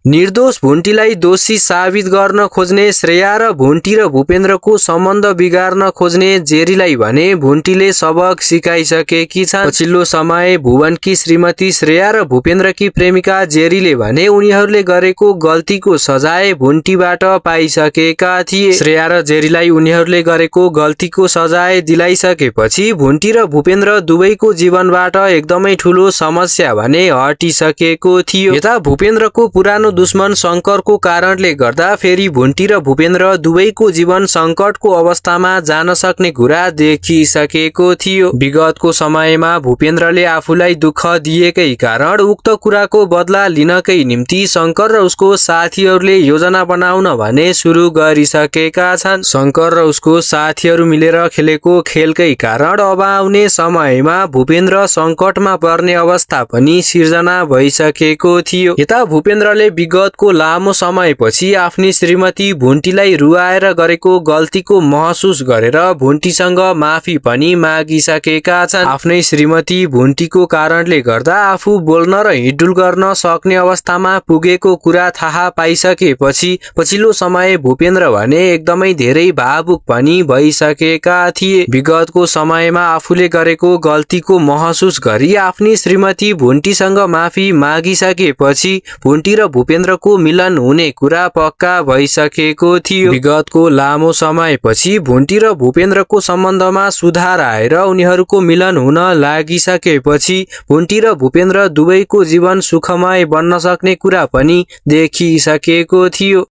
निर्दोष भुन्टीलाई दोषी साबित गर्न खोज्ने श्रेया र भुन्टी र भूपेन्द्रको सम्बन्ध बिगार्न खोज्ने जेरीलाई भने भुन्टीले सबक सिकाइसकेकी छन्। पछिल्लो समय भुवनकी श्रीमती श्रेया र भूपेन्द्रकी प्रेमिका जेरीले भने उनीहरूले गरेको गल्तीको सजाय भुन्टीबाट पाइसकेका थिए। श्रेया र जेरीलाई उनीहरूले गरेको गल्तीको सजाय दिलाइसकेपछि भुन्टी र भूपेन्द्र दुवैको जीवनबाट एकदमै ठूलो समस्या भने हटिसकेको थियो। यता भूपेन्द्रको पुरानो दुश्मन शंकरको कारणले गर्दा फेरि भुन्टी र भूपेन्द्र दुवैको जीवन संकटको अवस्थामा जान सक्ने कुरा देखिसकेको थियो। विगतको समयमा भूपेन्द्रले आफूलाई दुःख दिएकै कारण उक्त कुराको बदला लिनकै निम्ति शंकर र उसको साथीहरूले योजना बनाउन भने सुरु गरिसकेका छन्। शंकर र उसको साथीहरू मिलेर खेलेको खेलकै कारण अब आउने समयमा भूपेन्द्र संकटमा पर्ने अवस्था पनि सिर्जना भइसकेको थियो। यता भूपेन्द्रले विगतको लामो समयपछि आफ्नी श्रीमती भुन्टीलाई रुवाएर गरेको गल्तीको महसुस गरेर भुन्टीसँग माफी पनि मागिसकेका छन्। आफ्नै श्रीमती भुन्टीको कारणले गर्दा आफू बोल्न र हिडुल गर्न सक्ने अवस्थामा पुगेको कुरा थाहा पाइसकेपछि पछिल्लो समय भूपेन्द्र भने एकदमै धेरै भावुक पनि भइसकेका थिए। विगतको समयमा आफूले गरेको गल्तीको महसुस गरी आफ्नी श्रीमती भुन्टीसँग माफी मागिसकेपछि भुन्टी र भूपेन्द्रको मिलन हुने कुरा पक्का भइसकेको थियो। विगतको लामो समयपछि भुन्टी र भूपेन्द्रको सम्बन्धमा सुधार आएर उनीहरूको मिलन हुन लागिसकेपछि भुन्टी र भूपेन्द्र दुवैको जीवन सुखमय बन्न सक्ने कुरा पनि देखिसकेको थियो।